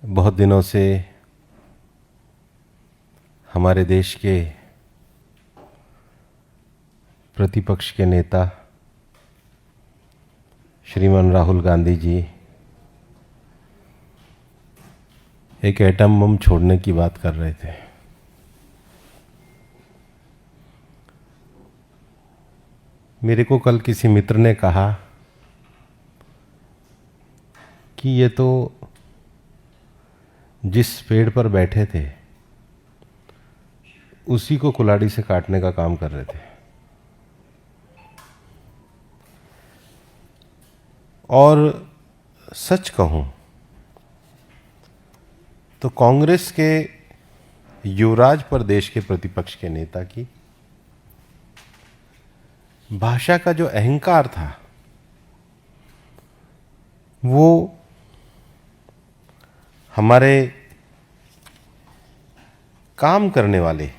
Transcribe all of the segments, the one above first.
बहुत दिनों से हमारे देश के प्रतिपक्ष के नेता श्रीमान राहुल गांधी जी एक एटम बम छोड़ने की बात कर रहे थे। मेरे को कल किसी मित्र ने कहा कि ये तो जिस पेड़ पर बैठे थे उसी को कुल्हाड़ी से काटने का काम कर रहे थे। और सच कहूं तो कांग्रेस के युवराज प्रदेश के प्रतिपक्ष के नेता की भाषा का जो अहंकार था वो हमारे काम करने वाले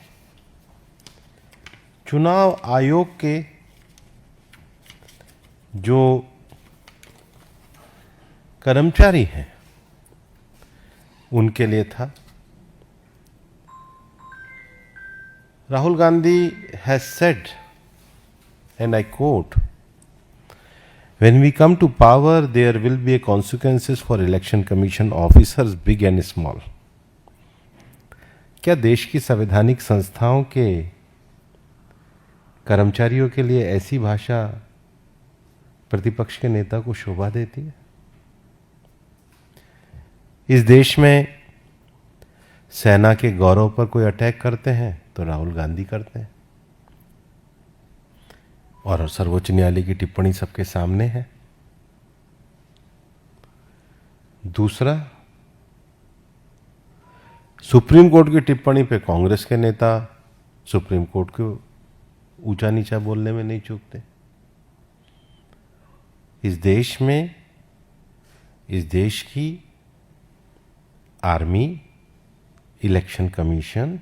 चुनाव आयोग के जो कर्मचारी हैं उनके लिए था। Rahul Gandhi has said, and I quote, "When we come to power, there will be consequences for election commission officers, big and small." क्या देश की संवैधानिक संस्थाओं के कर्मचारियों के लिए ऐसी भाषा प्रतिपक्ष के नेता को शोभा देती है? इस देश में सेना के गौरव पर कोई अटैक करते हैं तो राहुल गांधी करते हैं, और सर्वोच्च न्यायालय की टिप्पणी सबके सामने है। दूसरा, सुप्रीम कोर्ट की टिप्पणी पे कांग्रेस के नेता सुप्रीम कोर्ट को ऊंचा नीचा बोलने में नहीं चूकते। इस देश में इस देश की आर्मी, इलेक्शन कमीशन,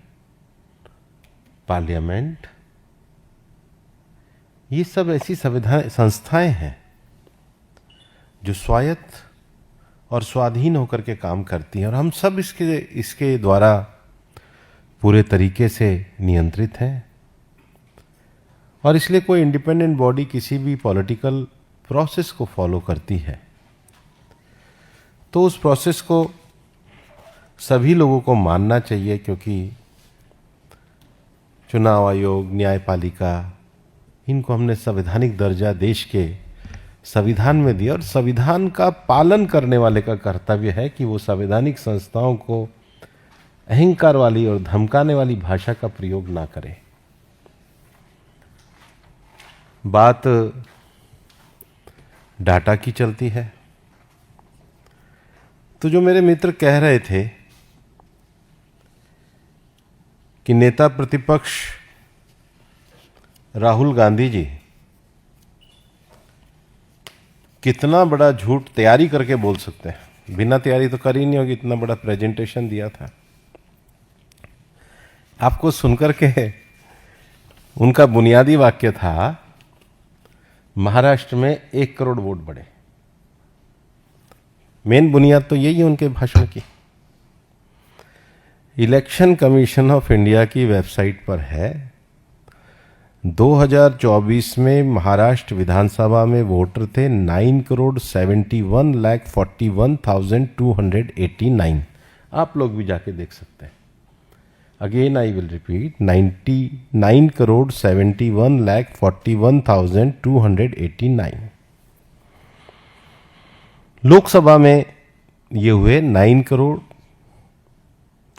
पार्लियामेंट, ये सब ऐसी संविधान संस्थाएं हैं जो स्वायत्त और स्वाधीन होकर के काम करती हैं, और हम सब इसके द्वारा पूरे तरीके से नियंत्रित हैं। और इसलिए कोई इंडिपेंडेंट बॉडी किसी भी पॉलिटिकल प्रोसेस को फॉलो करती है तो उस प्रोसेस को सभी लोगों को मानना चाहिए, क्योंकि चुनाव आयोग, न्यायपालिका, इनको हमने संवैधानिक दर्जा देश के संविधान में दिया, और संविधान का पालन करने वाले का कर्तव्य है कि वो संवैधानिक संस्थाओं को अहंकार वाली और धमकाने वाली भाषा का प्रयोग ना करे। बात डाटा की चलती है तो जो मेरे मित्र कह रहे थे कि नेता प्रतिपक्ष राहुल गांधी जी कितना बड़ा झूठ तैयारी करके बोल सकते हैं, बिना तैयारी तो कर ही नहीं होगी, इतना बड़ा प्रेजेंटेशन दिया था। आपको सुनकर के उनका बुनियादी वाक्य था, महाराष्ट्र में 1 करोड़ वोट बढ़े। मेन बुनियाद तो यही है उनके भाषण की। इलेक्शन कमीशन ऑफ इंडिया की वेबसाइट पर है, 2024 में महाराष्ट्र विधानसभा में वोटर थे 9,71,41,289। आप लोग भी जाके देख सकते हैं। Again I will repeat, 99,71,41,289। Lok Sabha में ये हुए 9 करोड़,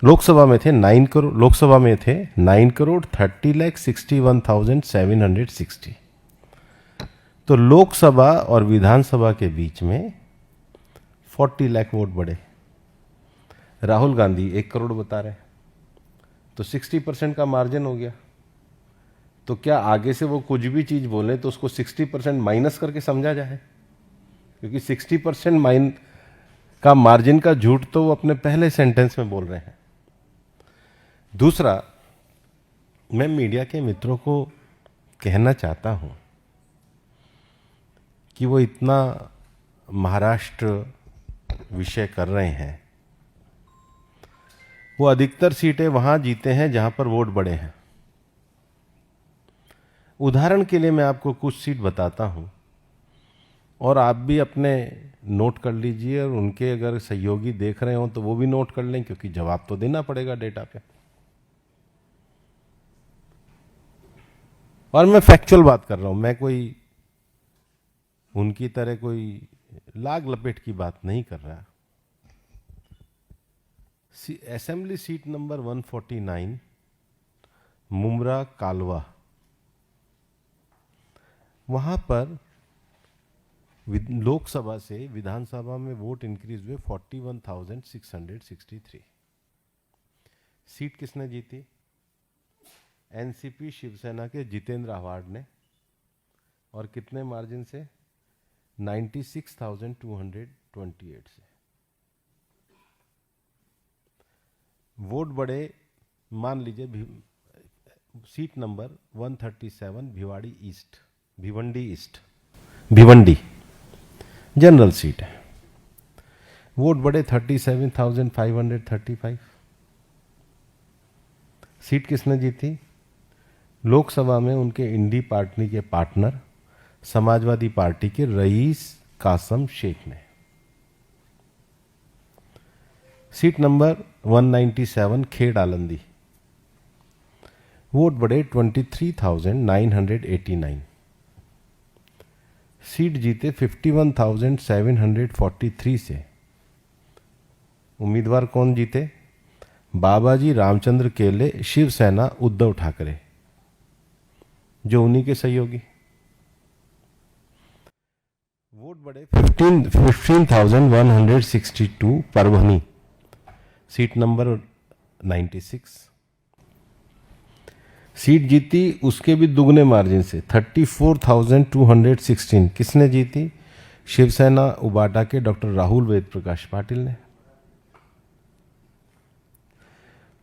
लोकसभा में थे 9,30,61,760। तो लोकसभा और विधानसभा के बीच में 40 लाख वोट बढ़े। राहुल गांधी 1 करोड़ बता रहे हैं, तो 60% का मार्जिन हो गया। तो क्या आगे से वो कुछ भी चीज बोले तो उसको 60% माइनस करके समझा जाए? क्योंकि 60% का मार्जिन का झूठ तो वो अपने पहले सेंटेंस में बोल रहे हैं। दूसरा, मैं मीडिया के मित्रों को कहना चाहता हूं कि वो इतना महाराष्ट्र विषय कर रहे हैं वो अधिकतर सीटें वहां जीते हैं जहां पर वोट बड़े हैं। उदाहरण के लिए मैं आपको कुछ सीट बताता हूं और आप भी अपने नोट कर लीजिए, और उनके अगर सहयोगी देख रहे हो तो वो भी नोट कर लें, क्योंकि जवाब तो देना पड़ेगा डेटा पे। और मैं फैक्चुअल बात कर रहा हूं, मैं कोई उनकी तरह कोई लाग लपेट की बात नहीं कर रहा। असेंबली सीट नंबर 149 मुमरा कालवा, वहां पर लोकसभा से विधानसभा में वोट इंक्रीज हुए 41,663। सीट किसने जीती? एनसीपी शिवसेना के जितेंद्र आव्हाड ने। और कितने मार्जिन से? 96,228 से। वोट बड़े, मान लीजिए seat number 137 Bhiwandi east Bhiwandi general seat है। वोट बड़े 37,535। सीट किसने जीती? लोकसभा में उनके इंडी पार्टी के पार्टनर समाजवादी पार्टी के रईस कासम शेख ने। सीट नंबर 197 खेड़ आलंदी, वोट बढ़े 23,989। सीट जीते 51,743 से। उम्मीदवार कौन जीते? बाबाजी रामचंद्र केले, शिवसेना उद्धव ठाकरे, जो उन्हीं के सहयोगी। वोट बढ़े 15,162 परभनी, सीट नंबर 96। सीट जीती उसके भी दुगने मार्जिन से 34,216। किसने जीती? शिवसेना उबाटा के डॉक्टर राहुल वेद प्रकाश पाटिल ने।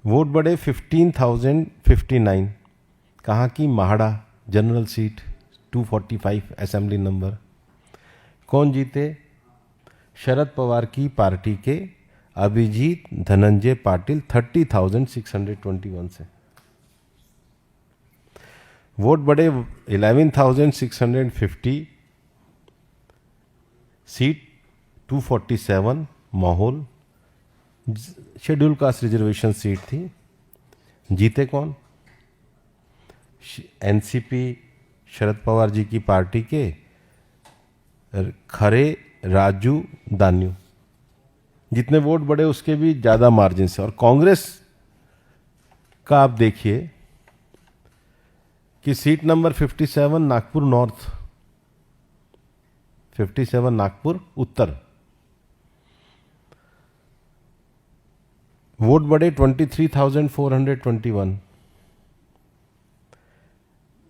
वोट बढ़े 15,059। कहाँ की? MHADA general seat 245 assembly number. कौन जीते? शरद पवार की पार्टी के अभिजीत धनंजय पाटिल 30,621 से। वोट बढ़े 11,650। सीट 247 माहौल शेड्यूल कास्ट रिजर्वेशन सीट थी। जीते कौन? एनसीपी शरद पवार जी की पार्टी के खरे राजू दान्यू। जितने वोट बढ़े उसके भी ज्यादा मार्जिन से। और कांग्रेस का आप देखिए कि seat number 57 Nagpur north, 57 Nagpur उत्तर, वोट बढ़े 23,421।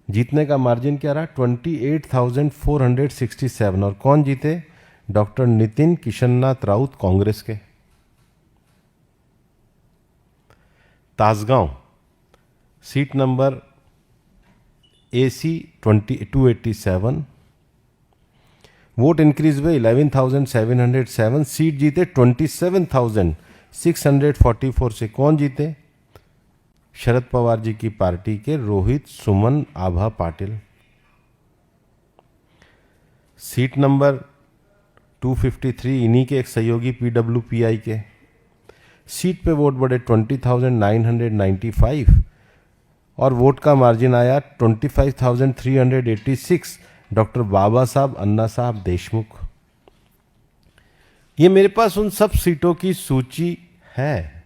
जीतने का मार्जिन क्या रहा? 28,467। और कौन जीते? डॉक्टर नितिन किशननाथ राउत कांग्रेस के। Tasgaon seat number AC 287, vote increase हुए 11,707। सीट जीते 27,644 से। कौन जीते? शरद पवार जी की पार्टी के रोहित सुमन आभा पाटिल। सीट नंबर 253 इन्हीं के एक सहयोगी PWPI के। सीट पे वोट बढ़े 20,995 और वोट का मार्जिन आया 25,386। डॉक्टर बाबा साहब अन्ना साहब देशमुख। ये मेरे पास उन सब सीटों की सूची है।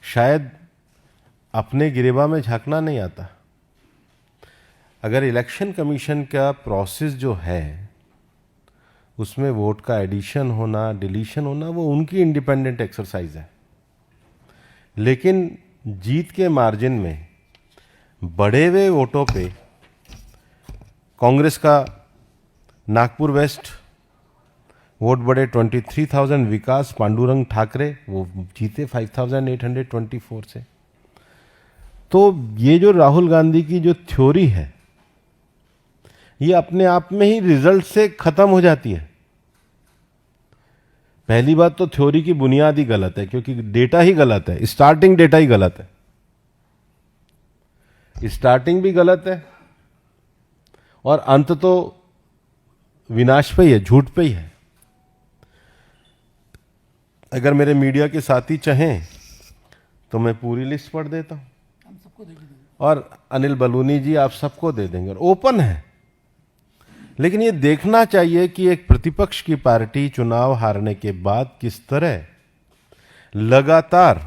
शायद अपने गिरेबा में झांकना नहीं आता। अगर इलेक्शन कमीशन का प्रोसेस जो है उसमें वोट का एडिशन होना डिलीशन होना वो उनकी इंडिपेंडेंट एक्सरसाइज है, लेकिन जीत के मार्जिन में बढ़े हुए वोटों पे कांग्रेस का नागपुर वेस्ट वोट बढ़े 23,000। विकास पांडुरंग ठाकरे वो जीते 5,824 से। तो ये जो राहुल गांधी की जो थ्योरी है ये अपने आप में ही रिजल्ट से खत्म हो जाती है। पहली बात तो थ्योरी की बुनियाद ही गलत है, क्योंकि डेटा ही गलत है, स्टार्टिंग डेटा ही गलत है, स्टार्टिंग भी गलत है और अंत तो विनाश पे ही है, झूठ पे ही है। अगर मेरे मीडिया के साथी चाहें तो मैं पूरी लिस्ट पढ़ देता हूं, हम सबको दे देंगे। और अनिल बलूनी जी आप सबको दे देंगे, और ओपन है। लेकिन ये देखना चाहिए कि एक प्रतिपक्ष की पार्टी चुनाव हारने के बाद किस तरह लगातार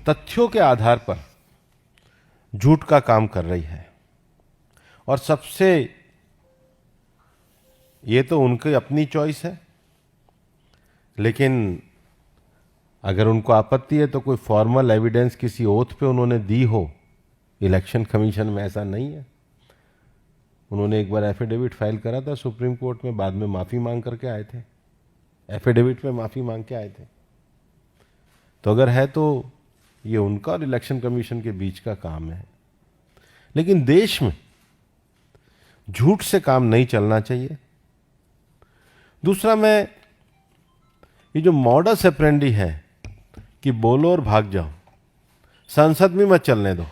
तथ्यों के आधार पर झूठ का काम कर रही है। और सबसे, ये तो उनकी अपनी चॉइस है, लेकिन अगर उनको आपत्ति है तो कोई फॉर्मल एविडेंस किसी ओथ पे उन्होंने दी हो। इलेक्शन कमीशन में ऐसा नहीं है। उन्होंने एक बार एफिडेविट फाइल करा था सुप्रीम कोर्ट में, बाद में माफी मांग करके आए थे, एफिडेविट में माफी मांग के आए थे। तो अगर है तो ये उनका और इलेक्शन कमीशन के बीच का काम है। लेकिन देश में झूठ से काम नहीं चलना चाहिए। दूसरा, मैं ये जो मॉडस ऑपरेंडी है कि बोलो और भाग जाओ, संसद में मत चलने दो,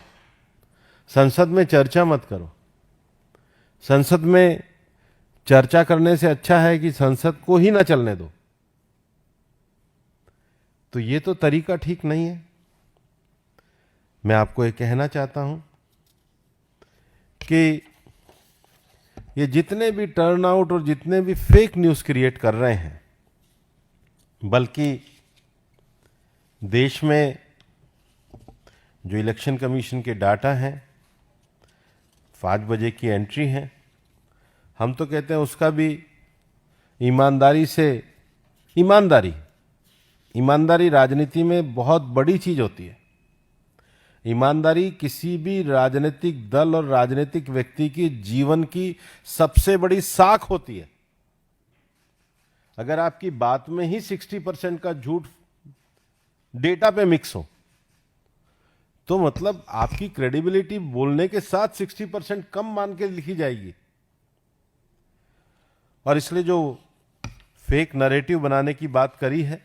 संसद में चर्चा मत करो, संसद में चर्चा करने से अच्छा है कि संसद को ही ना चलने दो, तो ये तो तरीका ठीक नहीं है। मैं आपको ये कहना चाहता हूं कि ये जितने भी टर्नआउट और जितने भी फेक न्यूज़ क्रिएट कर रहे हैं, बल्कि देश में जो इलेक्शन कमीशन के डाटा हैं, 5 बजे की एंट्री है, हम तो कहते हैं उसका भी ईमानदारी से, ईमानदारी राजनीति में बहुत बड़ी चीज होती है। ईमानदारी किसी भी राजनीतिक दल और राजनीतिक व्यक्ति की जीवन की सबसे बड़ी साख होती है। अगर आपकी बात में ही 60% का झूठ डेटा पे मिक्स हो, तो मतलब आपकी क्रेडिबिलिटी बोलने के साथ 60% कम मान के लिखी जाएगी। और इसलिए जो फेक नैरेटिव बनाने की बात करी है,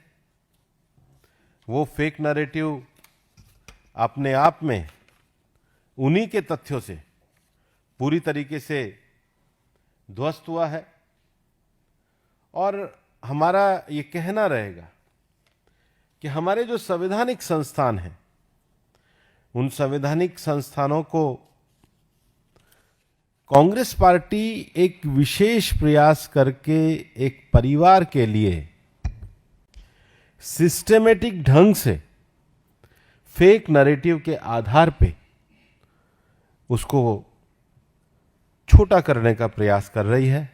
वो फेक नैरेटिव अपने आप में उन्हीं के तथ्यों से पूरी तरीके से ध्वस्त हुआ है। और हमारा ये कहना रहेगा कि हमारे जो संवैधानिक संस्थान हैं, उन संवैधानिक संस्थानों को कांग्रेस पार्टी एक विशेष प्रयास करके एक परिवार के लिए सिस्टेमेटिक ढंग से फेक नैरेटिव के आधार पे उसको छोटा करने का प्रयास कर रही है।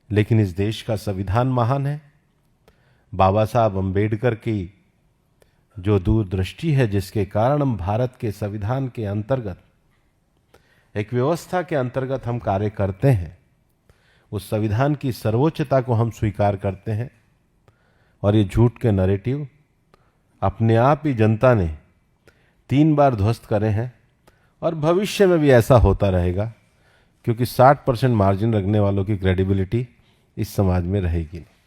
लेकिन इस देश का संविधान महान है। बाबा साहब अंबेडकर की जो दूरदृष्टि है, जिसके कारण हम भारत के संविधान के अंतर्गत, एक व्यवस्था के अंतर्गत हम कार्य करते हैं, उस संविधान की सर्वोच्चता को हम स्वीकार करते हैं। और ये झूठ के नैरेटिव अपने आप ही जनता ने 3 बार ध्वस्त करे हैं, और भविष्य में भी ऐसा होता रहेगा, क्योंकि 60% मार्जिन रखने वालों की क्रेडिबिलिटी इस समाज में रहेगी नहीं।